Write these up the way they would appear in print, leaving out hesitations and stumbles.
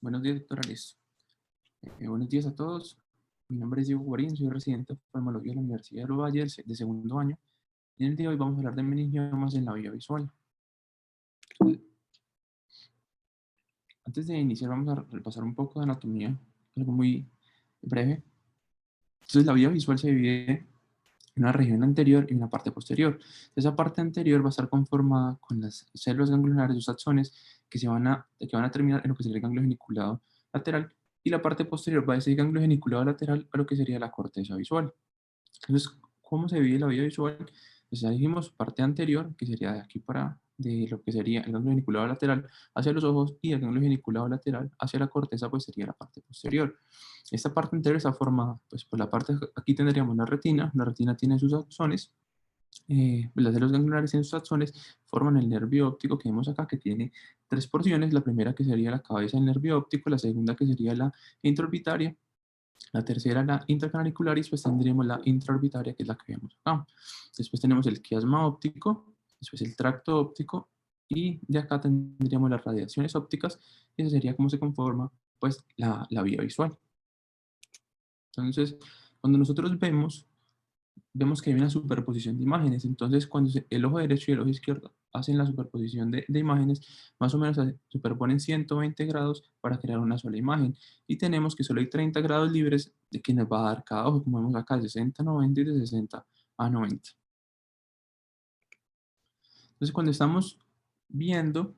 Buenos días, doctora Liz. Buenos días a todos. Mi nombre es Diego Guarín, soy residente de oftalmología de la Universidad de Valle de segundo año. Y en el día de hoy vamos a hablar de meningiomas en la vía visual. Antes de iniciar, vamos a repasar un poco de anatomía, algo muy breve. Entonces, la vía visual se divide en una región anterior y una parte posterior. Esa parte anterior va a estar conformada con las células ganglionares, los axones, que van a terminar en lo que sería el ganglio geniculado lateral, y la parte posterior va a ese ganglio geniculado lateral a lo que sería la corteza visual. Entonces, ¿cómo se divide la vía visual? Pues ya dijimos parte anterior, que sería de aquí de lo que sería el ganglio geniculado lateral hacia los ojos, y el ganglio geniculado lateral hacia la corteza, pues sería la parte posterior. Esta parte anterior está formada, pues por la parte, aquí tendríamos la retina tiene sus axones, las células ganglionares en sus axones forman el nervio óptico que vemos acá, que tiene tres porciones, la primera que sería la cabeza del nervio óptico, la segunda que sería la intraorbitaria, la tercera, la intracanalicular, y después tendríamos la intraorbitaria, que es la que vemos acá. Después tenemos el quiasma óptico, después el tracto óptico, y de acá tendríamos las radiaciones ópticas, y eso sería cómo se conforma pues la vía visual. Entonces, cuando nosotros vemos que hay una superposición de imágenes. Entonces, cuando el ojo derecho y el ojo izquierdo hacen la superposición de imágenes, más o menos se superponen 120 grados para crear una sola imagen. Y tenemos que solo hay 30 grados libres de que nos va a dar cada ojo, como vemos acá, de 60 a 90 y de 60 a 90. Entonces, cuando estamos viendo,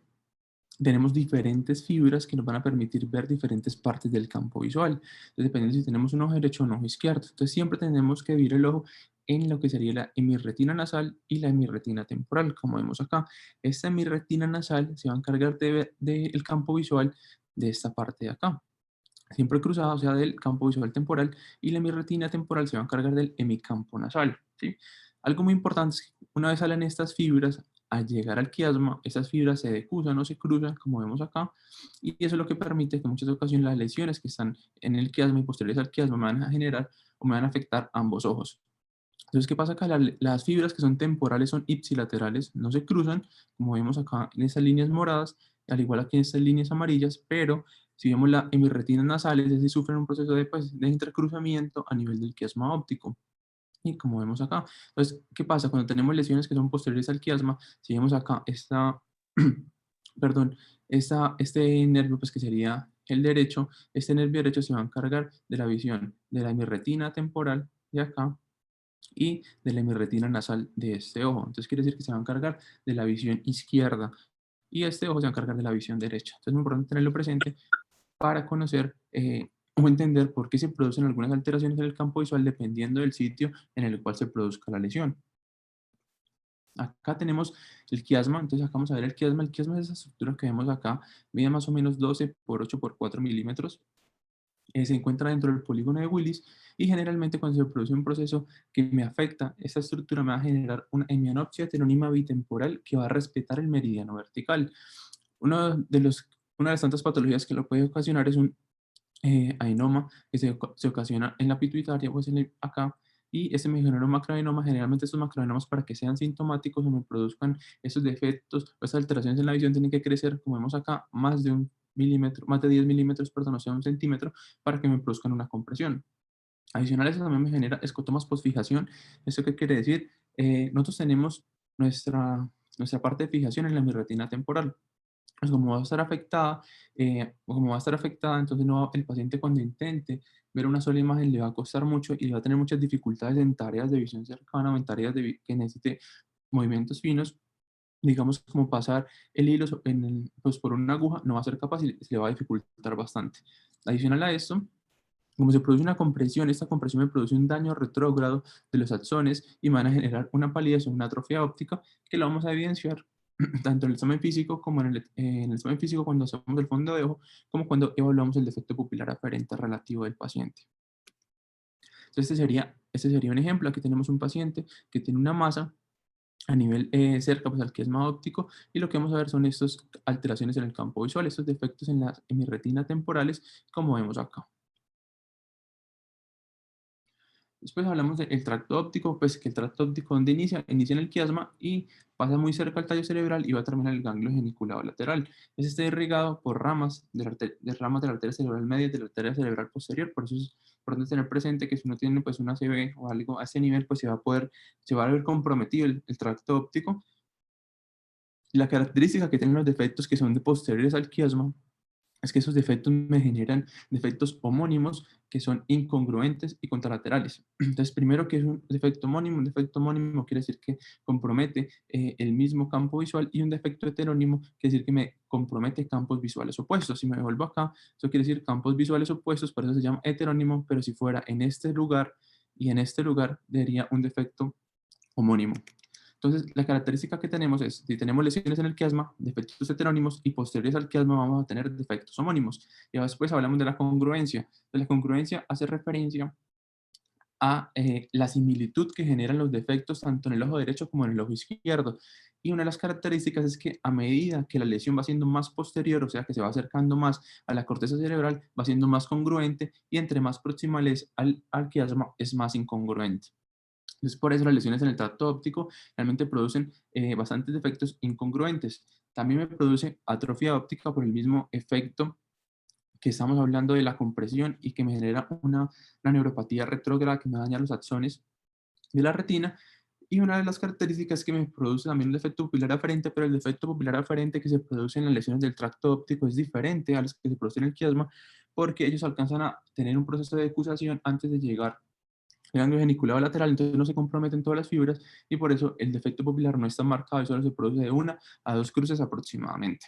tenemos diferentes fibras que nos van a permitir ver diferentes partes del campo visual. Entonces, dependiendo si tenemos un ojo derecho o un ojo izquierdo. Entonces, siempre tenemos que dividir el ojo en lo que sería la hemirretina nasal y la hemirretina temporal, como vemos acá. Esta hemirretina nasal se va a encargar de ver del campo visual de esta parte de acá, siempre cruzada, o sea, del campo visual temporal, y la hemirretina temporal se va a encargar del hemicampo nasal, ¿sí? Algo muy importante es que una vez salen estas fibras, al llegar al quiasma, estas fibras se decusan o se cruzan, como vemos acá, y eso es lo que permite que en muchas ocasiones las lesiones que están en el quiasma y posteriores al quiasma me van a generar o me van a afectar ambos ojos. Entonces, ¿qué pasa acá? Las fibras que son temporales son ipsilaterales, no se cruzan, como vemos acá en estas líneas moradas, al igual aquí en estas líneas amarillas, pero si vemos la hemirretinas nasales, es decir, sufren un proceso de intercruzamiento a nivel del quiasma óptico. Y como vemos acá, entonces, ¿qué pasa? Cuando tenemos lesiones que son posteriores al quiasma, si vemos acá perdón, este nervio, pues que sería el derecho, este nervio derecho se va a encargar de la visión de la hemirretina temporal de acá, y de la hemirretina nasal de este ojo. Entonces quiere decir que se va a encargar de la visión izquierda, y este ojo se va a encargar de la visión derecha. Entonces es muy importante tenerlo presente para conocer o entender por qué se producen algunas alteraciones en el campo visual dependiendo del sitio en el cual se produzca la lesión. Acá tenemos el quiasma, entonces acá vamos a ver el quiasma. El quiasma es esa estructura que vemos acá, mide más o menos 12 por 8 por 4 milímetros, se encuentra dentro del polígono de Willis, y generalmente cuando se produce un proceso que me afecta esta estructura me va a generar una hemianopsia heterónima bitemporal que va a respetar el meridiano vertical. Una de las tantas patologías que lo puede ocasionar es un adenoma que se ocasiona en la pituitaria, pues acá, y este me genera un macroadenoma. Generalmente estos macroadenomas, para que sean sintomáticos o me produzcan esos defectos o estas alteraciones en la visión, tienen que crecer, como vemos acá, más de 1 milímetro, más de 10 milímetros, perdón, o sea, 1 centímetro, para que me produzcan una compresión. Adicional a eso también me genera escotomas postfijación. ¿Esto qué quiere decir? Nosotros tenemos nuestra parte de fijación en la hemirretina temporal. Pues como va a estar afectada, entonces el paciente, cuando intente ver una sola imagen, le va a costar mucho y va a tener muchas dificultades en tareas de visión cercana o en tareas que necesite movimientos finos, digamos como pasar el hilo pues por una aguja, no va a ser capaz y se le va a dificultar bastante. Adicional a esto, como se produce una compresión, esta compresión me produce un daño retrógrado de los axones y me van a generar una palidez o una atrofia óptica, que lo vamos a evidenciar tanto en el examen físico como en el examen físico cuando hacemos el fondo de ojo, como cuando evaluamos el defecto pupilar aferente relativo del paciente. Entonces este sería un ejemplo. Aquí tenemos un paciente que tiene una masa a nivel cerca, pues, al quiasma óptico, y lo que vamos a ver son estas alteraciones en el campo visual, estos defectos en mi retina temporales, como vemos acá. Después hablamos del tracto óptico, pues que el tracto óptico donde inicia en el quiasma y pasa muy cerca al tallo cerebral y va a terminar en el ganglio geniculado lateral. Está irrigado por ramas de la arteria cerebral media y de la arteria cerebral posterior. Por eso es importante tener presente que si uno tiene pues una CB o algo a ese nivel, pues se va a ver comprometido el tracto óptico. La característica que tienen los defectos que son de posteriores al quiasma es que esos defectos me generan defectos homónimos que son incongruentes y contralaterales. Entonces, primero, que es un defecto homónimo? Un defecto homónimo quiere decir que compromete el mismo campo visual, y un defecto heterónimo quiere decir que me compromete campos visuales opuestos. Si me vuelvo acá, eso quiere decir campos visuales opuestos, por eso se llama heterónimo, pero si fuera en este lugar y en este lugar, daría un defecto homónimo. Entonces, la característica que tenemos es, si tenemos lesiones en el quiasma, defectos heterónimos, y posteriores al quiasma vamos a tener defectos homónimos. Y después hablamos de la congruencia. Entonces, la congruencia hace referencia a la similitud que generan los defectos tanto en el ojo derecho como en el ojo izquierdo. Y una de las características es que a medida que la lesión va siendo más posterior, o sea que se va acercando más a la corteza cerebral, va siendo más congruente, y entre más proximal es al quiasma, es más incongruente. Entonces, por eso las lesiones en el tracto óptico realmente producen bastantes defectos incongruentes. También me produce atrofia óptica por el mismo efecto que estamos hablando de la compresión, y que me genera una neuropatía retrógrada que me daña los axones de la retina. Y una de las características es que me produce también un defecto pupilar aferente, pero el defecto pupilar aferente que se produce en las lesiones del tracto óptico es diferente a los que se producen en el quiasma, porque ellos alcanzan a tener un proceso de decusación antes de llegar el ganglio geniculado lateral, entonces no se comprometen todas las fibras, y por eso el defecto pupilar no está marcado y solo se produce de 1 a 2 cruces aproximadamente.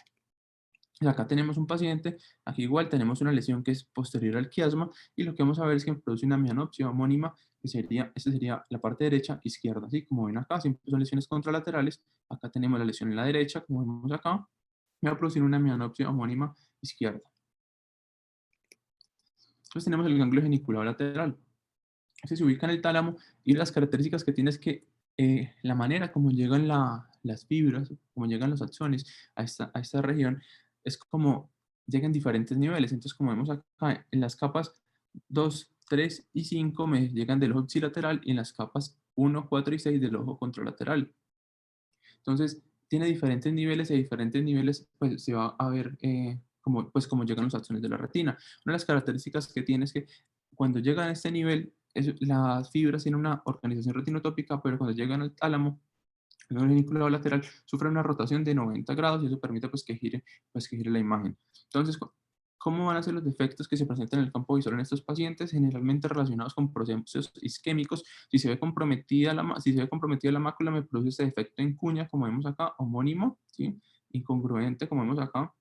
Y acá tenemos un paciente, aquí igual tenemos una lesión que es posterior al quiasma, y lo que vamos a ver es que produce una mianopsia homónima, que sería, esta sería la parte derecha, izquierda, así como ven acá, siempre son lesiones contralaterales. Acá tenemos la lesión en la derecha, como vemos acá, me va a producir una mianopsia homónima izquierda. Entonces tenemos el ganglio geniculado lateral. Se ubica en el tálamo, y las características que tiene es que la manera como llegan las fibras, como llegan los axones a esta región, es como llegan diferentes niveles. Entonces, como vemos acá, en las capas 2, 3 y 5 me llegan del ojo ipsilateral, y en las capas 1, 4 y 6 del ojo contralateral. Entonces, tiene diferentes niveles, y a diferentes niveles pues, se va a ver cómo llegan los axones de la retina. Una de las características que tiene es que cuando llegan a este nivel, las fibras tienen una organización retinotópica, pero cuando llegan al tálamo, el geniculado lateral sufre una rotación de 90 grados, y eso permite pues, que gire la imagen. Entonces, ¿cómo van a ser los defectos que se presentan en el campo visual en estos pacientes? Generalmente relacionados con procesos isquémicos. Si se ve comprometida la mácula, me produce este defecto en cuña, como vemos acá, homónimo, ¿sí? Incongruente, como vemos acá,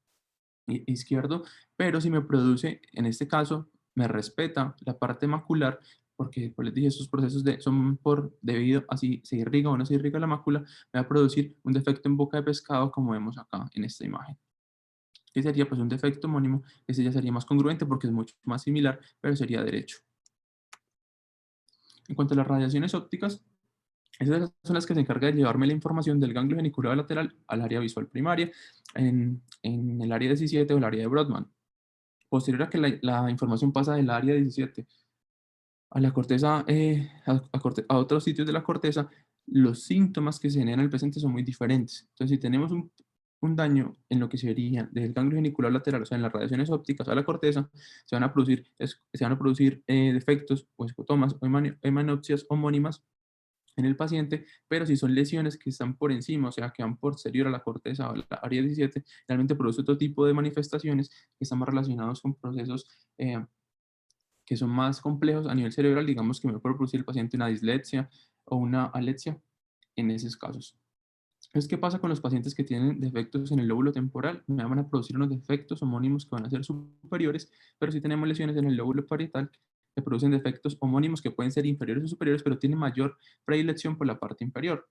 izquierdo, pero si me produce, en este caso, me respeta la parte macular, porque pues les dije, estos procesos son debido a si se irriga o no se irriga la mácula, me va a producir un defecto en boca de pescado, como vemos acá en esta imagen. Que sería pues un defecto homónimo, ese ya sería más congruente porque es mucho más similar, pero sería derecho. En cuanto a las radiaciones ópticas, esas son las que se encargan de llevarme la información del ganglio geniculado lateral al área visual primaria, en el área 17 o el área de Brodmann. Posterior a que la información pasa del área 17 a la corteza, a otros sitios de la corteza, los síntomas que se generan en el paciente son muy diferentes. Entonces, si tenemos un daño en lo que sería del ganglio genicular lateral, o sea, en las radiaciones ópticas a la corteza, se van a producir defectos o escotomas o hemanopsias homónimas en el paciente, pero si son lesiones que están por encima, o sea, que van posterior a la corteza o a la área 17, realmente produce otro tipo de manifestaciones que están más relacionados con procesos que son más complejos a nivel cerebral. Digamos que me puede producir el paciente una dislexia o una alexia en esos casos. Entonces, ¿qué pasa con los pacientes que tienen defectos en el lóbulo temporal? Me van a producir unos defectos homónimos que van a ser superiores, pero si tenemos lesiones en el lóbulo parietal, se producen defectos homónimos que pueden ser inferiores o superiores, pero tienen mayor predilección por la parte inferior.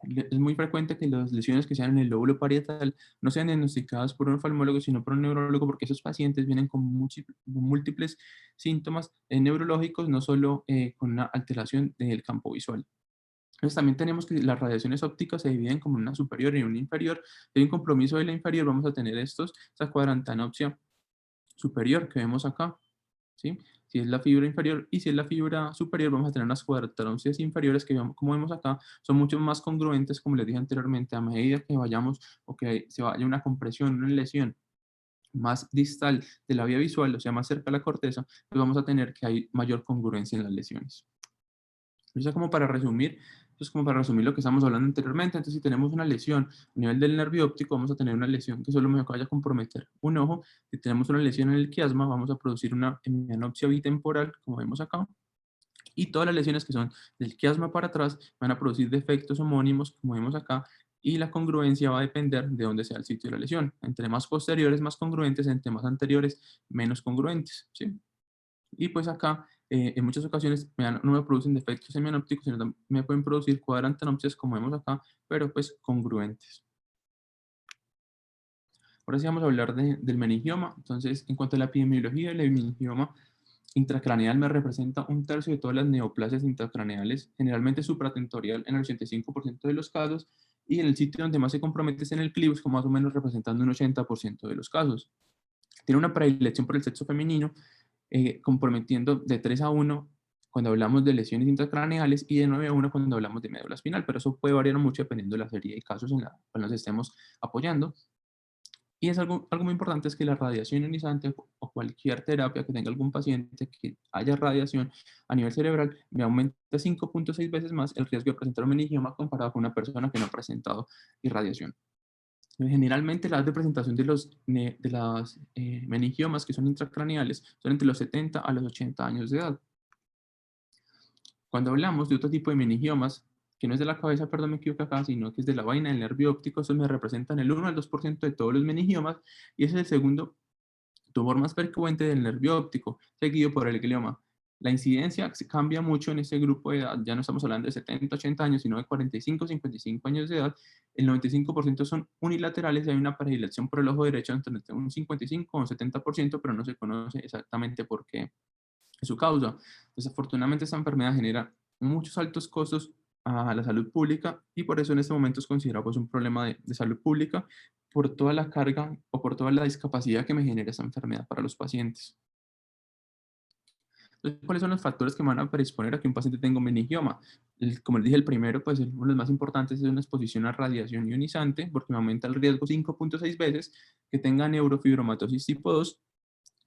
Es muy frecuente que las lesiones que sean en el lóbulo parietal no sean diagnosticadas por un oftalmólogo, sino por un neurólogo, porque esos pacientes vienen con múltiples síntomas neurológicos, no solo con una alteración del campo visual. Entonces también tenemos que las radiaciones ópticas se dividen como una superior y una inferior. Si hay un compromiso de la inferior, vamos a tener esta cuadrantanopsia superior que vemos acá, ¿sí? si es la fibra inferior, y si es la fibra superior, vamos a tener unas cuadrantes inferiores que, como vemos acá, son mucho más congruentes, como les dije anteriormente, a medida que vayamos o que se vaya una compresión, una lesión más distal de la vía visual, o sea, más cerca a la corteza, pues vamos a tener que hay mayor congruencia en las lesiones. Eso es como para resumir, eso es como para resumir lo que estamos hablando anteriormente. Entonces, si tenemos una lesión a nivel del nervio óptico, vamos a tener una lesión que solo me vaya a comprometer un ojo. Si tenemos una lesión en el quiasma, vamos a producir una hemianopsia bitemporal, como vemos acá. Y todas las lesiones que son del quiasma para atrás van a producir defectos homónimos, como vemos acá, y la congruencia va a depender de dónde sea el sitio de la lesión. Entre más posteriores, más congruentes; entre más anteriores, menos congruentes, ¿sí? Y pues acá, en muchas ocasiones no me producen defectos semianópticos, sino me pueden producir cuadrantenopsias, como vemos acá, pero pues congruentes. Ahora sí vamos a hablar del meningioma. Entonces, en cuanto a la epidemiología del meningioma intracraneal, me representa un tercio de todas las neoplasias intracraneales, generalmente supratentorial en el 85% de los casos, y en el sitio donde más se compromete es en el clímax, como más o menos representando un 80% de los casos. Tiene una predilección por el sexo femenino, comprometiendo de 3 a 1 cuando hablamos de lesiones intracraneales y de 9 a 1 cuando hablamos de médula espinal, pero eso puede variar mucho dependiendo de la serie de casos en la cual nos estemos apoyando. Y es algo muy importante, es que la radiación ionizante o cualquier terapia que tenga algún paciente que haya radiación a nivel cerebral me aumenta 5.6 veces más el riesgo de presentar un meningioma comparado con una persona que no ha presentado irradiación. Generalmente la edad de presentación de las meningiomas que son intracraneales son entre los 70 a los 80 años de edad. Cuando hablamos de otro tipo de meningiomas, que no es de la cabeza, perdón, me equivoco acá, sino que es de la vaina del nervio óptico, esos me representan el 1 al 2% de todos los meningiomas, y ese es el segundo tumor más frecuente del nervio óptico, seguido por el glioma. La incidencia cambia mucho en ese grupo de edad, ya no estamos hablando de 70, 80 años, sino de 45, 55 años de edad. El 95% son unilaterales y hay una predilección por el ojo derecho entre un 55 o un 70%, pero no se conoce exactamente por qué es su causa. Desafortunadamente, esta enfermedad genera muchos altos costos a la salud pública y por eso en este momento es considerado pues, un problema de salud pública por toda la carga o por toda la discapacidad que me genera esta enfermedad para los pacientes. Entonces, ¿cuáles son los factores que me van a predisponer a que un paciente tenga un meningioma? Como les dije, el primero, pues uno de los más importantes es una exposición a radiación ionizante, porque me aumenta el riesgo 5.6 veces que tenga neurofibromatosis tipo 2,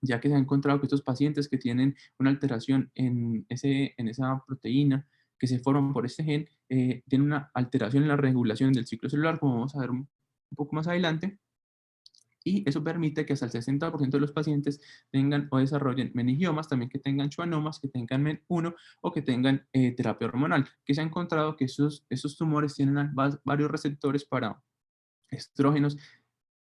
ya que se ha encontrado que estos pacientes que tienen una alteración en esa proteína que se forma por este gen, tienen una alteración en la regulación del ciclo celular, como vamos a ver un poco más adelante, y eso permite que hasta el 60% de los pacientes tengan o desarrollen meningiomas, también que tengan schwannomas, que tengan MEN1 o que tengan terapia hormonal, que se ha encontrado que esos tumores tienen varios receptores estrógenos,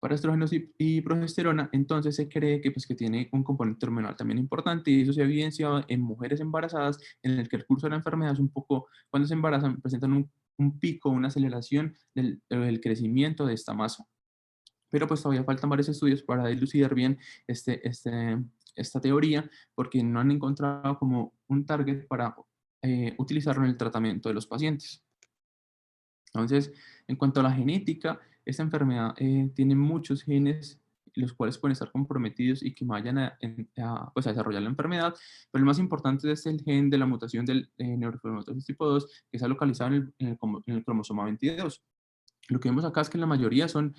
para estrógenos y progesterona. Entonces se cree que, pues, que tiene un componente hormonal también importante, y eso se ha evidenciado en mujeres embarazadas, en el que el curso de la enfermedad es un poco, cuando se embarazan, presentan un pico, una aceleración del crecimiento de esta masa. Pero pues todavía faltan varios estudios para dilucidar bien esta teoría, porque no han encontrado como un target para utilizarlo en el tratamiento de los pacientes. Entonces, en cuanto a la genética, esta enfermedad tiene muchos genes los cuales pueden estar comprometidos y que vayan pues, a desarrollar la enfermedad, pero el más importante es el gen de la mutación del neurofibromatosis tipo 2, que está localizado en el cromosoma 22. Lo que vemos acá es que la mayoría son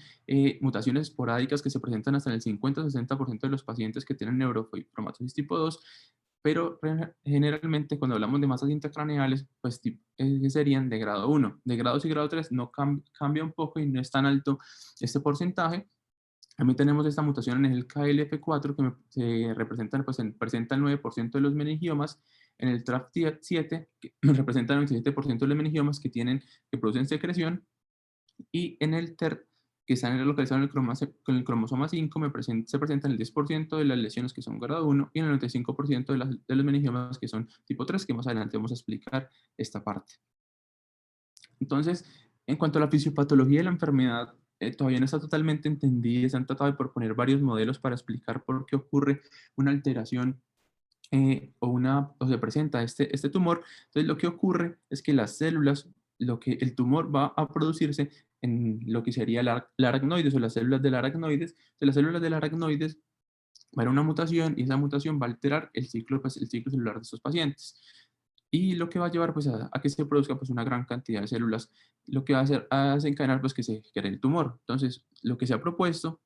mutaciones esporádicas que se presentan hasta en el 50-60% de los pacientes que tienen neurofibromatosis tipo 2, pero generalmente cuando hablamos de masas intracraneales, pues serían de grado 1. De grado 2 y grado 3 no cambia un poco y no es tan alto este porcentaje. También tenemos esta mutación en el KLF4 que se representa, pues, presenta el 9% de los meningiomas, en el TRAF7 que representa el 97% de los meningiomas que producen secreción, y en el TER, que está localizado en con el cromosoma 5, se presenta en el 10% de las lesiones que son grado 1 y en el 95% de los meningiomas que son tipo 3, que más adelante vamos a explicar esta parte. Entonces, en cuanto a la fisiopatología de la enfermedad, todavía no está totalmente entendida. Se han tratado de proponer varios modelos para explicar por qué ocurre una alteración o se presenta este tumor. Entonces, lo que ocurre es que las células, el tumor va a producirse en lo que sería la aracnoides o las células del aracnoides. De las células del aracnoides va a haber una mutación y esa mutación va a alterar el ciclo, pues, el ciclo celular de estos pacientes. Y lo que va a llevar pues, a que se produzca pues, una gran cantidad de células, lo que va a hacer a desencadenar pues, que se genere el tumor. Entonces, lo que se ha propuesto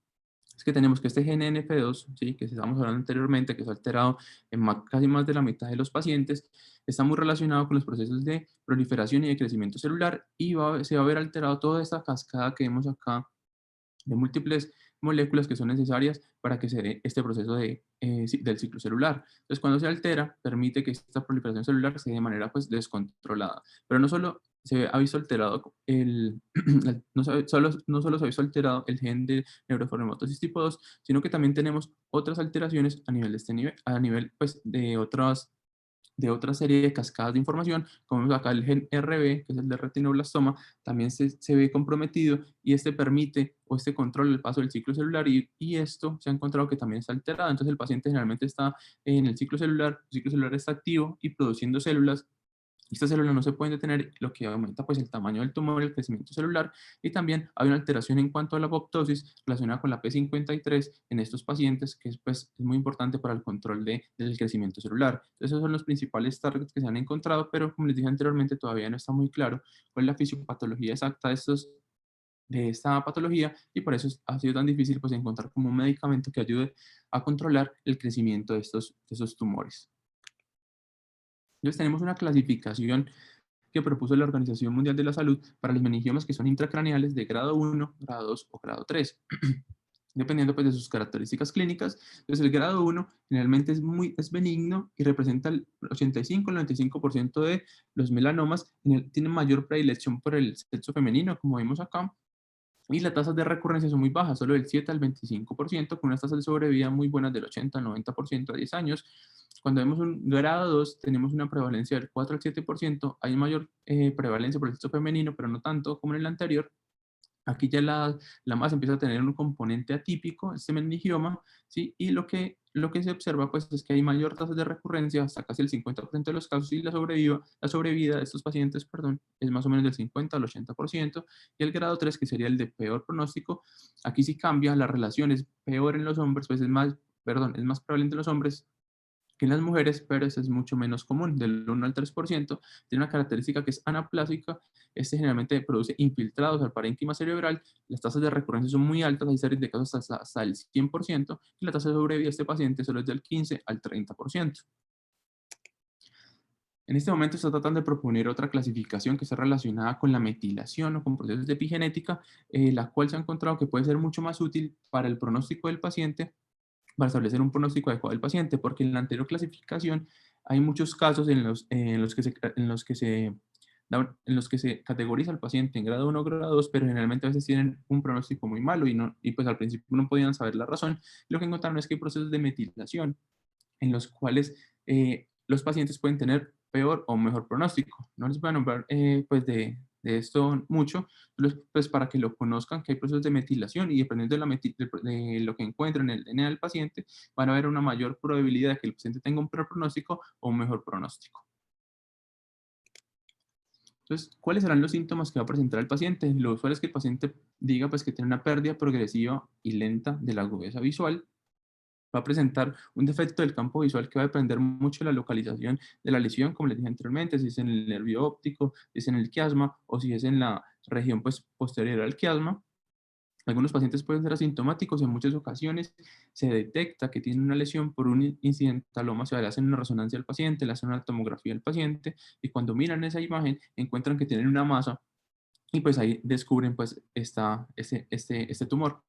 es que tenemos que este gen NF2, ¿sí? Que estábamos hablando anteriormente, que es alterado en casi más de la mitad de los pacientes, está muy relacionado con los procesos de proliferación y de crecimiento celular y se va a ver alterado toda esta cascada que vemos acá de múltiples moléculas que son necesarias para que se dé este proceso del ciclo celular. Entonces, cuando se altera, permite que esta proliferación celular se dé de manera pues, descontrolada. Pero no solo se ha visto alterado no solo se ha visto alterado el gen de neurofibromatosis tipo 2, sino que también tenemos otras alteraciones a nivel de este nivel, a nivel pues, de otra serie de cascadas de información, como vemos acá el gen RB, que es el de retinoblastoma, también se ve comprometido y este permite o este controla el paso del ciclo celular y esto se ha encontrado que también está alterado. Entonces el paciente generalmente está en el ciclo celular está activo y produciendo células. Estas células no se pueden detener, lo que aumenta pues, el tamaño del tumor, el crecimiento celular, y también hay una alteración en cuanto a la apoptosis relacionada con la P53 en estos pacientes, que pues, es muy importante para el control del crecimiento celular. Entonces, esos son los principales targets que se han encontrado, pero como les dije anteriormente, todavía no está muy claro cuál es la fisiopatología exacta de esta patología, y por eso ha sido tan difícil pues, encontrar como un medicamento que ayude a controlar el crecimiento de estos tumores. Entonces tenemos una clasificación que propuso la Organización Mundial de la Salud para los meningiomas que son intracraneales de grado 1, grado 2 o grado 3, dependiendo pues, de sus características clínicas. Entonces el grado 1 generalmente es benigno y representa el 85 al 95% de los melanomas, tienen mayor predilección por el sexo femenino, como vemos acá, y las tasas de recurrencia son muy bajas, solo del 7 al 25%, con unas tasas de sobrevida muy buenas del 80 al 90% a 10 años. Cuando vemos un grado 2, tenemos una prevalencia del 4 al 7%, hay mayor prevalencia por el sexo femenino, pero no tanto como en el anterior. Aquí ya la masa empieza a tener un componente atípico, este meningioma, ¿sí? Y lo que se observa pues, es que hay mayor tasa de recurrencia, hasta casi el 50% de los casos, y la sobrevida de estos pacientes, perdón, es más o menos del 50 al 80%, y el grado 3, que sería el de peor pronóstico, aquí sí cambia, la relación es peor en los hombres, pues es más prevalente en los hombres que en las mujeres, pero eso es mucho menos común, del 1 al 3%, tiene una característica que es anaplásica, este generalmente produce infiltrados al parénquima cerebral, las tasas de recurrencia son muy altas, hay series de casos hasta el 100%, y la tasa de sobrevida de este paciente solo es del 15 al 30%. En este momento está tratando de proponer otra clasificación que está relacionada con la metilación o con procesos de epigenética, la cual se ha encontrado que puede ser mucho más útil para el pronóstico del paciente, para establecer un pronóstico adecuado del paciente, porque en la anterior clasificación hay muchos casos en los que se categoriza al paciente en grado 1 o grado 2, pero generalmente a veces tienen un pronóstico muy malo y pues al principio no podían saber la razón. Lo que encontraron es que hay procesos de metilación en los cuales los pacientes pueden tener peor o mejor pronóstico. No les voy a nombrar pues de esto mucho, pues para que lo conozcan, que hay procesos de metilación y dependiendo de lo que encuentren en el DNA del paciente, van a haber una mayor probabilidad de que el paciente tenga un peor pronóstico o un mejor pronóstico. Entonces, ¿cuáles serán los síntomas que va a presentar el paciente? Lo usual es que el paciente diga pues, que tiene una pérdida progresiva y lenta de la agudeza visual, va a presentar un defecto del campo visual que va a depender mucho de la localización de la lesión, como les dije anteriormente, si es en el nervio óptico, si es en el quiasma o si es en la región pues, posterior al quiasma. Algunos pacientes pueden ser asintomáticos, en muchas ocasiones se detecta que tiene una lesión por un incidentaloma, o sea, le hacen una resonancia al paciente, le hacen una tomografía al paciente y cuando miran esa imagen encuentran que tienen una masa y pues ahí descubren pues este tumor.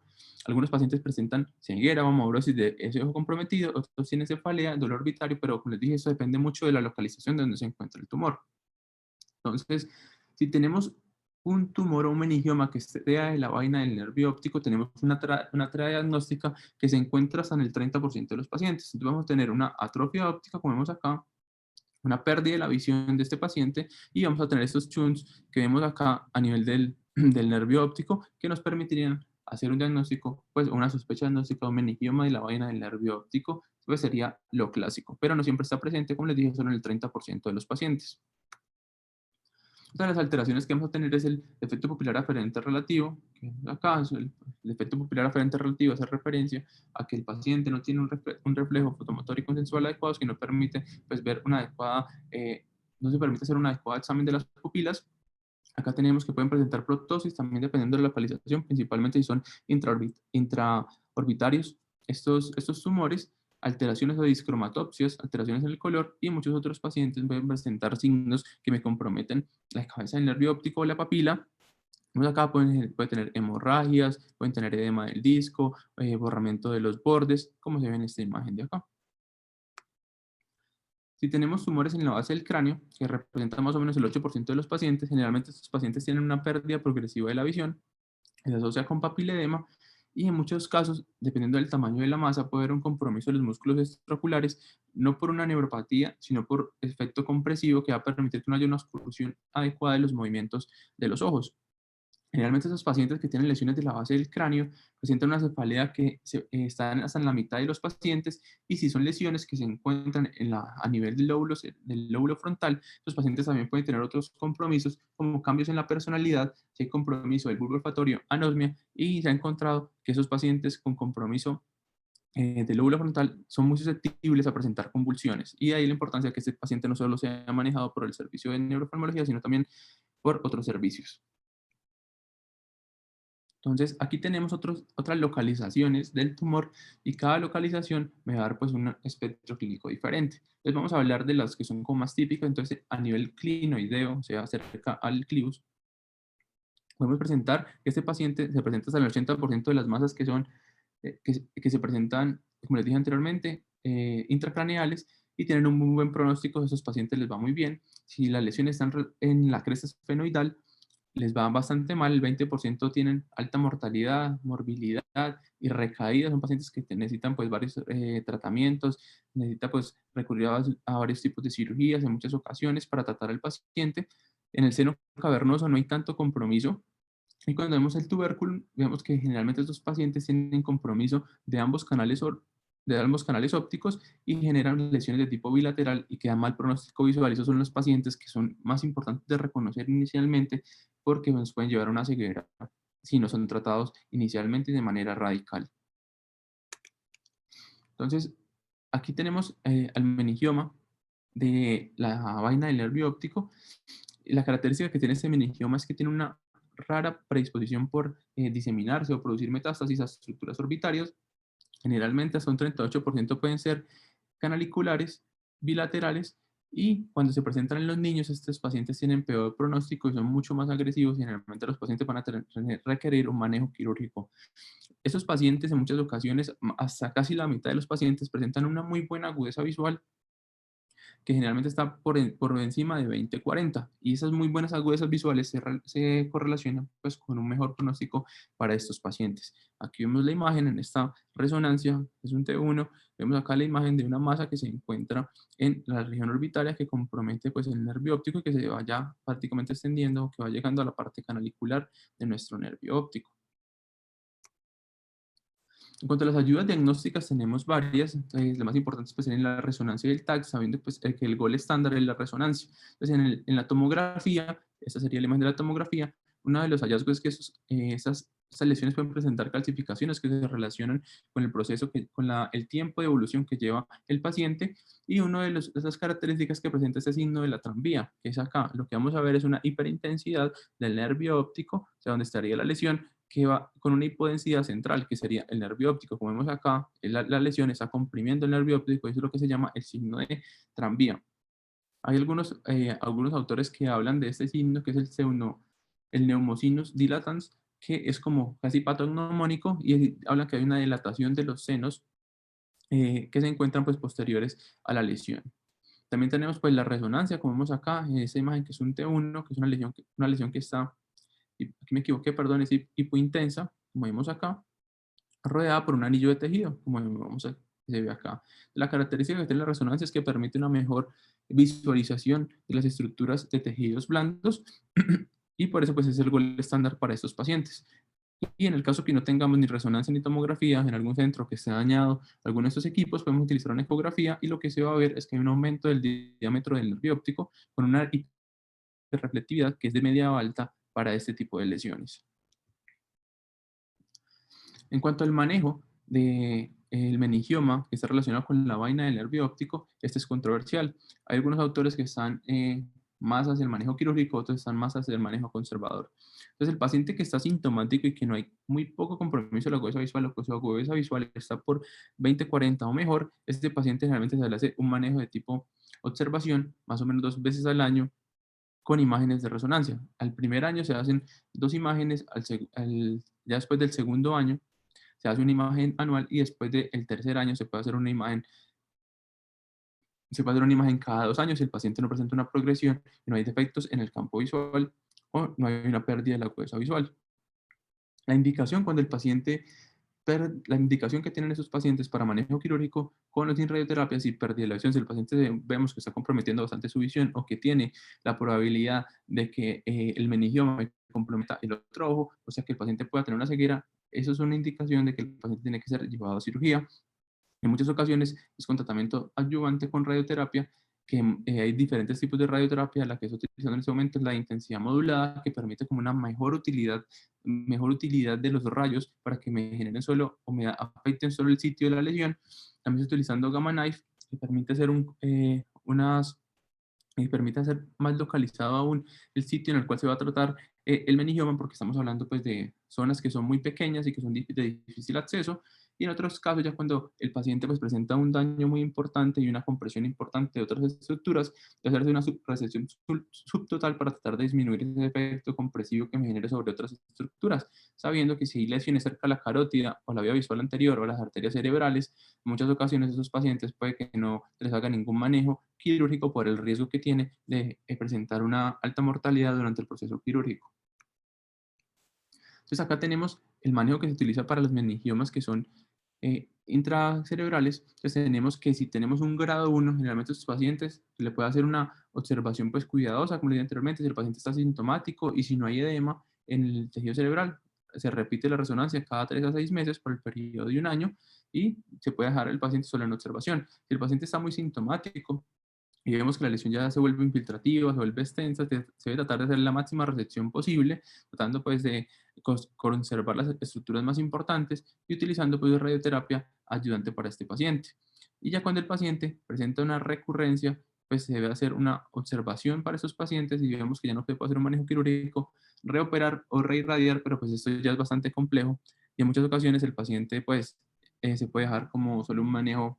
Algunos pacientes presentan ceguera o amaurosis de ese ojo comprometido, otros tienen cefalea, dolor arbitrario, pero como les dije, eso depende mucho de la localización de donde se encuentra el tumor. Entonces, si tenemos un tumor o un meningioma que sea de la vaina del nervio óptico, tenemos una tarea diagnóstica que se encuentra hasta en el 30% de los pacientes. Entonces vamos a tener una atrofia óptica, como vemos acá, una pérdida de la visión de este paciente y vamos a tener estos chunks que vemos acá a nivel del nervio óptico que nos permitirían hacer un diagnóstico, pues una sospecha diagnóstica de un meningioma de la vaina del nervio óptico, pues sería lo clásico, pero no siempre está presente, como les dije, solo en el 30% de los pacientes. Otra de las alteraciones que vamos a tener es el efecto pupilar aferente relativo, que acá es el efecto pupilar aferente relativo hace referencia a que el paciente no tiene un reflejo fotomotor y consensual adecuado, que no permite pues, ver una adecuada, no se permite hacer un adecuado examen de las pupilas. Acá tenemos que pueden presentar proptosis, también dependiendo de la localización, principalmente si son intraorbitarios estos tumores, alteraciones o discromatopsias, alteraciones en el color, y muchos otros pacientes pueden presentar signos que me comprometen la cabeza del nervio óptico o la papila. Vemos acá pueden tener hemorragias, pueden tener edema del disco, borramiento de los bordes, como se ve en esta imagen de acá. Si tenemos tumores en la base del cráneo, que representan más o menos el 8% de los pacientes, generalmente estos pacientes tienen una pérdida progresiva de la visión, se asocia con papiledema, y en muchos casos, dependiendo del tamaño de la masa, puede haber un compromiso de los músculos extraoculares, no por una neuropatía, sino por efecto compresivo que va a permitir que no haya una oclusión adecuada de los movimientos de los ojos. Generalmente esos pacientes que tienen lesiones de la base del cráneo presentan una cefalea que están hasta en la mitad de los pacientes, y si son lesiones que se encuentran a nivel del lóbulo frontal, los pacientes también pueden tener otros compromisos como cambios en la personalidad, si hay compromiso del bulbo olfatorio, anosmia, y se ha encontrado que esos pacientes con compromiso del lóbulo frontal son muy susceptibles a presentar convulsiones, y de ahí la importancia de que este paciente no solo sea manejado por el servicio de neuroftalmología, sino también por otros servicios. Entonces, aquí tenemos otras localizaciones del tumor, y cada localización me va a dar pues un espectro clínico diferente. Entonces, vamos a hablar de las que son como más típicas. Entonces, a nivel clinoideo, o sea, cerca al clivus, podemos presentar que este paciente se presenta hasta el 80% de las masas que son, que se presentan, como les dije anteriormente, intracraneales, y tienen un muy buen pronóstico. A esos pacientes les va muy bien. Si las lesiones están en la cresta esfenoidal, les va bastante mal. El 20% tienen alta mortalidad, morbilidad y recaídas. Son pacientes que necesitan pues varios tratamientos, necesita pues recurrir a varios tipos de cirugías en muchas ocasiones para tratar al paciente. En el seno cavernoso no hay tanto compromiso, y cuando vemos el tubérculo, vemos que generalmente estos pacientes tienen compromiso de ambos canales ópticos, y generan lesiones de tipo bilateral y que dan mal pronóstico visual. Esos son los pacientes que son más importantes de reconocer inicialmente, porque nos pueden llevar a una ceguera si no son tratados inicialmente de manera radical. Entonces, aquí tenemos al meningioma de la vaina del nervio óptico. La característica que tiene este meningioma es que tiene una rara predisposición por diseminarse o producir metástasis a estructuras orbitarias. Generalmente hasta un 38% pueden ser canaliculares, bilaterales, y cuando se presentan en los niños, estos pacientes tienen peor pronóstico y son mucho más agresivos, y generalmente los pacientes van a requerir un manejo quirúrgico. Estos pacientes en muchas ocasiones, hasta casi la mitad de los pacientes, presentan una muy buena agudeza visual, que generalmente está por encima de 20-40, y esas muy buenas agudezas visuales se correlacionan pues, con un mejor pronóstico para estos pacientes. Aquí vemos la imagen en esta resonancia, es un T1, vemos acá la imagen de una masa que se encuentra en la región orbitaria, que compromete pues, el nervio óptico, y que se vaya prácticamente extendiendo, que va llegando a la parte canalicular de nuestro nervio óptico. En cuanto a las ayudas diagnósticas, tenemos varias. Las más importantes pues, serían la resonancia y el TAC, sabiendo pues, que el gol estándar es la resonancia. Entonces, en la tomografía, esta sería la imagen de la tomografía, uno de los hallazgos es que estas lesiones pueden presentar calcificaciones que se relacionan con el proceso, el tiempo de evolución que lleva el paciente, y una de esas características que presenta este signo de la tranvía, que es acá. Lo que vamos a ver es una hiperintensidad del nervio óptico, o sea, donde estaría la lesión, que va con una hipodensidad central, que sería el nervio óptico. Como vemos acá, la lesión está comprimiendo el nervio óptico, y eso es lo que se llama el signo de tranvía. Hay algunos autores que hablan de este signo, que es el neumosinus dilatans, que es como casi patognomónico, y hablan que hay una dilatación de los senos que se encuentran pues, posteriores a la lesión. También tenemos pues, la resonancia, como vemos acá, en esa imagen, que es un T1, que es una lesión que está, y aquí me equivoqué, perdón, es hipointensa, como vemos acá, rodeada por un anillo de tejido, como se ve acá. La característica que tiene la resonancia es que permite una mejor visualización de las estructuras de tejidos blandos, y por eso pues, es el gol estándar para estos pacientes. Y en el caso que no tengamos ni resonancia ni tomografía en algún centro que esté dañado alguno de estos equipos, podemos utilizar una ecografía, y lo que se va a ver es que hay un aumento del diámetro del nervio óptico con una de reflectividad que es de media o alta para este tipo de lesiones. En cuanto al manejo del meningioma, que está relacionado con la vaina del nervio óptico, este es controversial. Hay algunos autores que están más hacia el manejo quirúrgico, otros están más hacia el manejo conservador. Entonces, el paciente que está sintomático y que no hay muy poco compromiso de la agudeza visual, o que su agudeza visual está por 20-40 o mejor, este paciente generalmente se le hace un manejo de tipo observación, más o menos 2 veces al año, con imágenes de resonancia. Al primer año se hacen 2 imágenes, ya después del segundo año se hace una imagen anual y después del tercer año se puede hacer una imagen, cada 2 años si el paciente no presenta una progresión y no hay defectos en el campo visual o no hay una pérdida de la agudeza visual. La indicación cuando el paciente la indicación que tienen esos pacientes para manejo quirúrgico con o sin radioterapia, si pérdida de la visión, si el paciente vemos que está comprometiendo bastante su visión o que tiene la probabilidad de que el meningioma comprometa el otro ojo, o sea que el paciente pueda tener una ceguera, eso es una indicación de que el paciente tiene que ser llevado a cirugía. En muchas ocasiones es con tratamiento adyuvante con radioterapia, que hay diferentes tipos de radioterapia. La que se utilizando en este momento es la intensidad modulada, que permite como una mejor utilidad de los rayos para que me generen solo o me afecten solo el sitio de la lesión. También estoy utilizando Gamma Knife, que permite hacer y permite hacer más localizado aún el sitio en el cual se va a tratar el meningioma, porque estamos hablando pues de zonas que son muy pequeñas y que son de difícil acceso, y en otros casos ya cuando el paciente pues presenta un daño muy importante y una compresión importante de otras estructuras, de hacerse una resección subtotal para tratar de disminuir ese efecto compresivo que me genere sobre otras estructuras, sabiendo que si hay lesiones cerca a la carótida o la vía visual anterior o las arterias cerebrales, en muchas ocasiones esos pacientes puede que no les haga ningún manejo quirúrgico por el riesgo que tiene de presentar una alta mortalidad durante el proceso quirúrgico. Entonces acá tenemos el manejo que se utiliza para los meningiomas que son intracerebrales. Entonces tenemos que si tenemos un grado 1, generalmente a estos pacientes se le puede hacer una observación pues cuidadosa, como le dije anteriormente, si el paciente está sintomático y si no hay edema en el tejido cerebral, se repite la resonancia cada 3 a 6 meses por el periodo de un año y se puede dejar el paciente solo en observación. Si el paciente está muy sintomático, y vemos que la lesión ya se vuelve infiltrativa, se vuelve extensa, se debe tratar de hacer la máxima resección posible, tratando pues de conservar las estructuras más importantes y utilizando pues radioterapia ayudante para este paciente. Y ya cuando el paciente presenta una recurrencia, pues se debe hacer una observación para esos pacientes y vemos que ya no se puede hacer un manejo quirúrgico, reoperar o reirradiar, pero pues esto ya es bastante complejo y en muchas ocasiones el paciente pues se puede dejar como solo un manejo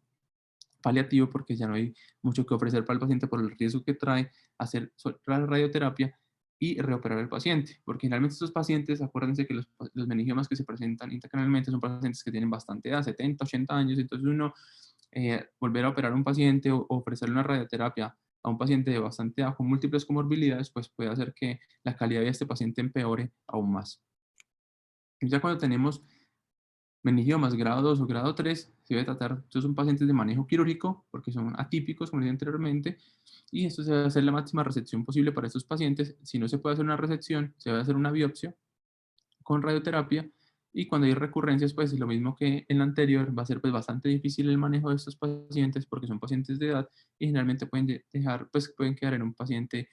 paliativo porque ya no hay mucho que ofrecer para el paciente por el riesgo que trae hacer la radioterapia y reoperar al paciente, porque generalmente estos pacientes, acuérdense que los meningiomas que se presentan intracanalmente son pacientes que tienen bastante edad, 70, 80 años, entonces uno volver a operar a un paciente o ofrecerle una radioterapia a un paciente de bastante edad con múltiples comorbilidades, pues puede hacer que la calidad de este paciente empeore aún más. Y ya cuando tenemos meningiomas grado 2 o grado 3 se debe tratar, estos son pacientes de manejo quirúrgico porque son atípicos, como dije anteriormente, y esto se debe hacer la máxima resección posible para estos pacientes. Si no se puede hacer una resección, se debe hacer una biopsia con radioterapia, y cuando hay recurrencias, pues lo mismo que en la anterior, va a ser pues bastante difícil el manejo de estos pacientes porque son pacientes de edad y generalmente pueden quedar en un paciente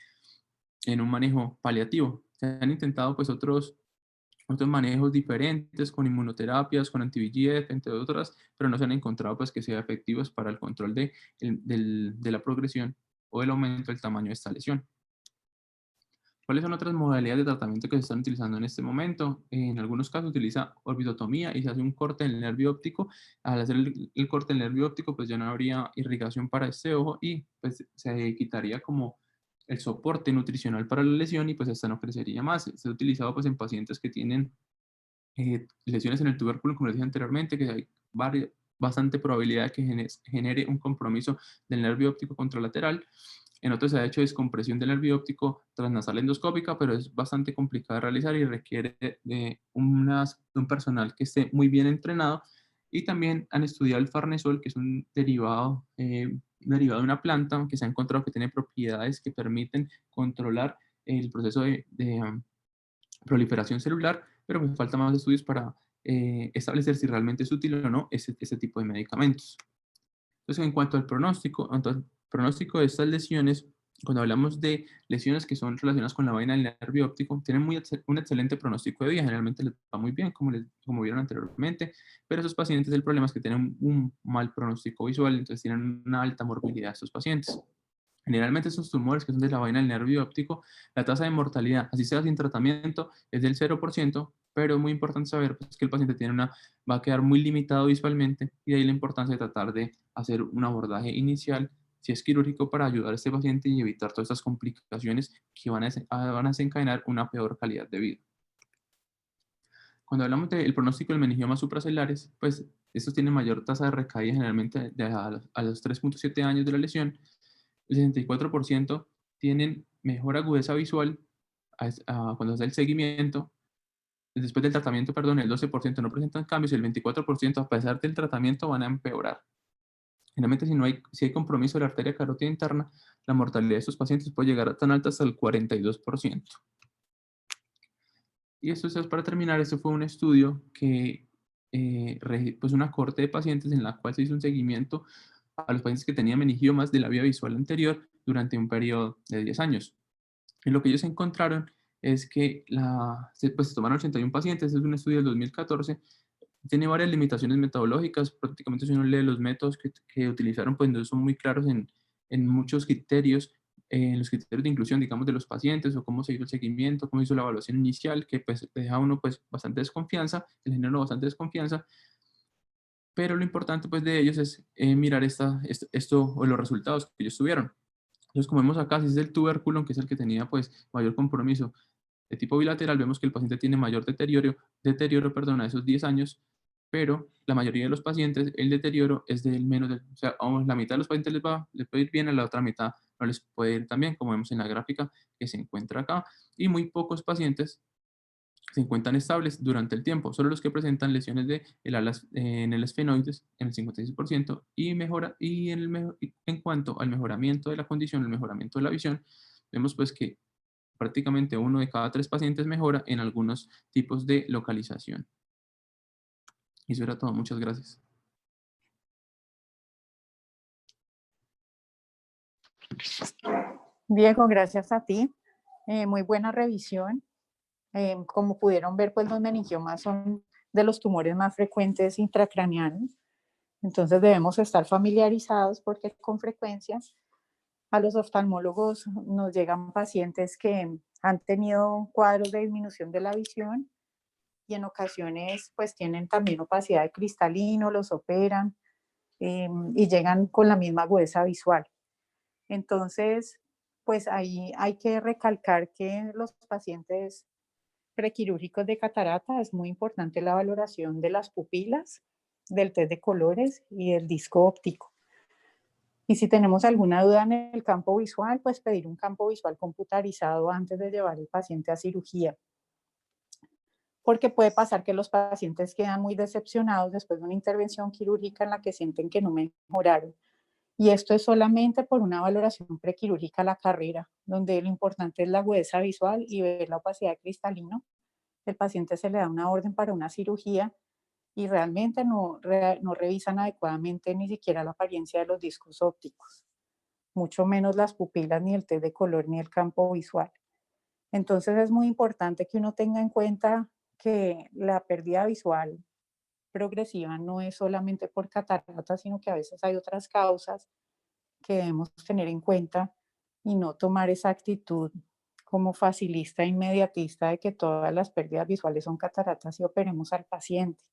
en un manejo paliativo. Se han intentado pues otros manejos diferentes con inmunoterapias, con anti-VEGF, entre otras, pero no se han encontrado pues que sean efectivos para el control de la progresión o el aumento del tamaño de esta lesión. ¿Cuáles son otras modalidades de tratamiento que se están utilizando en este momento? En algunos casos se utiliza orbidotomía y se hace un corte del nervio óptico. Al hacer el corte del nervio óptico, pues ya no habría irrigación para este ojo y pues se quitaría como el soporte nutricional para la lesión y pues esta no crecería más. Se ha utilizado pues en pacientes que tienen lesiones en el tubérculo, como les dije anteriormente, que hay bastante probabilidad de que genere un compromiso del nervio óptico contralateral. En otros se ha hecho descompresión del nervio óptico transnasal endoscópica, pero es bastante complicada de realizar y requiere de un personal que esté muy bien entrenado. Y también han estudiado el farnesol, que es un derivado de una planta que se ha encontrado que tiene propiedades que permiten controlar el proceso de proliferación celular, pero me falta más estudios para establecer si realmente es útil o no ese tipo de medicamentos. Entonces, en cuanto al pronóstico de estas lesiones, Cuando hablamos de lesiones que son relacionadas con la vaina del nervio óptico, tienen un excelente pronóstico de vida, generalmente les va muy bien, como vieron anteriormente, pero esos pacientes, el problema es que tienen un mal pronóstico visual, entonces tienen una alta morbilidad estos pacientes. Generalmente estos tumores que son de la vaina del nervio óptico, la tasa de mortalidad, así sea sin tratamiento, es del 0%, pero es muy importante saber pues, que el paciente va a quedar muy limitado visualmente y de ahí la importancia de tratar de hacer un abordaje inicial, si es quirúrgico, para ayudar a este paciente y evitar todas estas complicaciones que van a desencadenar una peor calidad de vida. Cuando hablamos del pronóstico del meningiomas supracelares, pues estos tienen mayor tasa de recaída generalmente a los 3,7 años de la lesión. El 64% tienen mejor agudeza visual cuando se hace el seguimiento. Después del tratamiento, perdón, el 12% no presentan cambios y el 24% a pesar del tratamiento van a empeorar. Generalmente si hay compromiso de la arteria carótida interna, la mortalidad de estos pacientes puede llegar a tan alta hasta el 42%. Y esto es para terminar, esto fue un estudio que, pues una corte de pacientes en la cual se hizo un seguimiento a los pacientes que tenían meningiomas de la vía visual anterior durante un periodo de 10 años. Y lo que ellos encontraron es que pues, se tomaron 81 pacientes, es un estudio del 2014, tiene varias limitaciones metodológicas, prácticamente si uno lee los métodos que utilizaron, pues no son muy claros en muchos criterios, en los criterios de inclusión, digamos, de los pacientes, o cómo se hizo el seguimiento, cómo hizo la evaluación inicial, que pues deja a uno pues bastante desconfianza, el género bastante desconfianza, pero lo importante pues de ellos es mirar esto o los resultados que ellos tuvieron. Entonces, como vemos acá, si es el tubérculo, que es el que tenía pues mayor compromiso de tipo bilateral, vemos que el paciente tiene mayor deterioro, perdón, a esos 10 años, pero la mayoría de los pacientes, el deterioro es del menos, o sea, a la mitad de los pacientes les puede ir bien, a la otra mitad no les puede ir tan bien, como vemos en la gráfica que se encuentra acá, y muy pocos pacientes se encuentran estables durante el tiempo, solo los que presentan lesiones en el esfenoides en el 56% y en cuanto al mejoramiento de la condición, el mejoramiento de la visión, vemos pues que prácticamente uno de cada 3 pacientes mejora en algunos tipos de localización. Y eso era todo, muchas gracias. Diego, gracias a ti. Muy buena revisión. Como pudieron ver, pues los meningiomas son de los tumores más frecuentes intracraneanos. Entonces debemos estar familiarizados porque con frecuencia a los oftalmólogos nos llegan pacientes que han tenido cuadros de disminución de la visión y en ocasiones pues tienen también opacidad de cristalino, los operan y llegan con la misma agudeza visual. Entonces, pues ahí hay que recalcar que los pacientes prequirúrgicos de catarata es muy importante la valoración de las pupilas, del test de colores y del disco óptico. Y si tenemos alguna duda en el campo visual, pues pedir un campo visual computarizado antes de llevar al paciente a cirugía. Porque puede pasar que los pacientes quedan muy decepcionados después de una intervención quirúrgica en la que sienten que no mejoraron. Y esto es solamente por una valoración prequirúrgica a la carrera, donde lo importante es la agudeza visual y ver la opacidad de cristalino. El paciente se le da una orden para una cirugía y realmente no revisan adecuadamente ni siquiera la apariencia de los discos ópticos, mucho menos las pupilas, ni el test de color, ni el campo visual. Entonces es muy importante que uno tenga en cuenta que la pérdida visual progresiva no es solamente por catarata, sino que a veces hay otras causas que debemos tener en cuenta y no tomar esa actitud como facilista e inmediatista de que todas las pérdidas visuales son cataratas y operemos al paciente.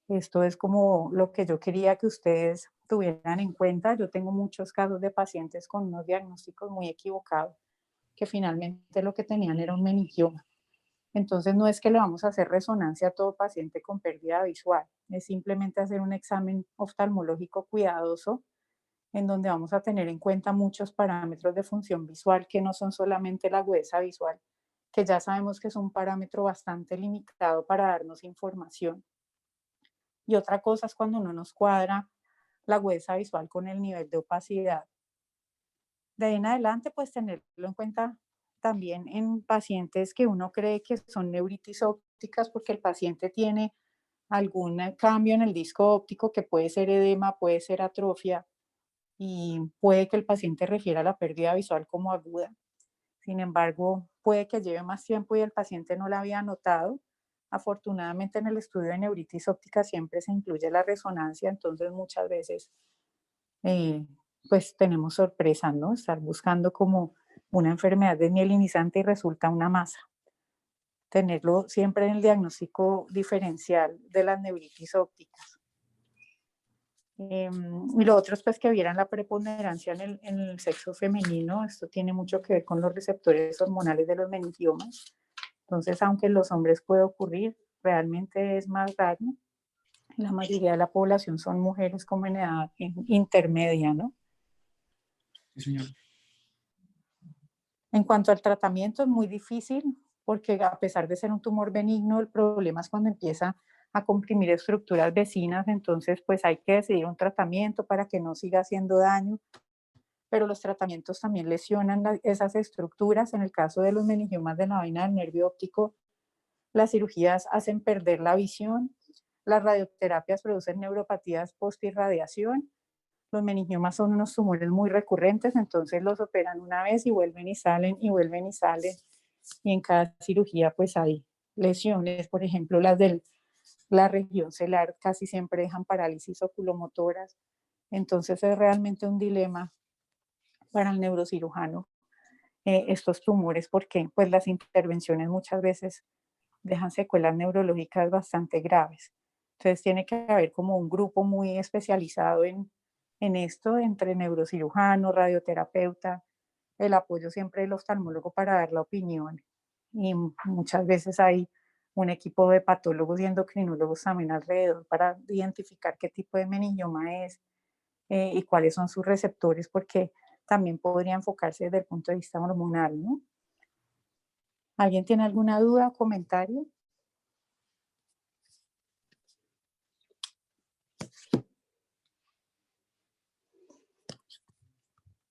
Esto es como lo que yo quería que ustedes tuvieran en cuenta. Yo tengo muchos casos de pacientes con unos diagnósticos muy equivocados que finalmente lo que tenían era un meningioma. Entonces no es que le vamos a hacer resonancia a todo paciente con pérdida visual, es simplemente hacer un examen oftalmológico cuidadoso en donde vamos a tener en cuenta muchos parámetros de función visual que no son solamente la agudeza visual, que ya sabemos que es un parámetro bastante limitado para darnos información. Y otra cosa es cuando no nos cuadra la agudeza visual con el nivel de opacidad. De ahí en adelante, pues tenerlo en cuenta también en pacientes que uno cree que son neuritis ópticas porque el paciente tiene algún cambio en el disco óptico que puede ser edema, puede ser atrofia, y puede que el paciente refiera la pérdida visual como aguda. Sin embargo, puede que lleve más tiempo y el paciente no la había notado. Afortunadamente en el estudio de neuritis óptica siempre se incluye la resonancia, entonces muchas veces eh, pues tenemos sorpresas, ¿no? Estar buscando como una enfermedad desmielinizante y resulta una masa. Tenerlo siempre en el diagnóstico diferencial de las neuritis ópticas. Y lo otro es pues que vieran la preponderancia en el sexo femenino. Esto tiene mucho que ver con los receptores hormonales de los meningiomas. Entonces, aunque en los hombres puede ocurrir, realmente es más raro. La mayoría de la población son mujeres como en edad intermedia, ¿no? Sí, señor. En cuanto al tratamiento, es muy difícil porque a pesar de ser un tumor benigno, el problema es cuando empieza a comprimir estructuras vecinas, entonces pues hay que decidir un tratamiento para que no siga haciendo daño, pero los tratamientos también lesionan esas estructuras. En el caso de los meningiomas de la vaina del nervio óptico, las cirugías hacen perder la visión, las radioterapias producen neuropatías postirradiación. Los meningiomas son unos tumores muy recurrentes, entonces los operan una vez y vuelven y salen y vuelven y salen. Y en cada cirugía pues hay lesiones, por ejemplo las de la región celular casi siempre dejan parálisis oculomotoras. Entonces es realmente un dilema para el neurocirujano estos tumores porque pues las intervenciones muchas veces dejan secuelas neurológicas bastante graves. Entonces tiene que haber como un grupo muy especializado en esto, entre neurocirujano, radioterapeuta, el apoyo siempre del oftalmólogo para dar la opinión. Y muchas veces hay un equipo de patólogos y endocrinólogos también alrededor para identificar qué tipo de meningioma es y cuáles son sus receptores, porque también podría enfocarse desde el punto de vista hormonal, ¿no? ¿Alguien tiene alguna duda o comentario?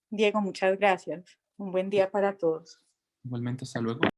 Diego, muchas gracias. Un buen día para todos. Igualmente, hasta luego.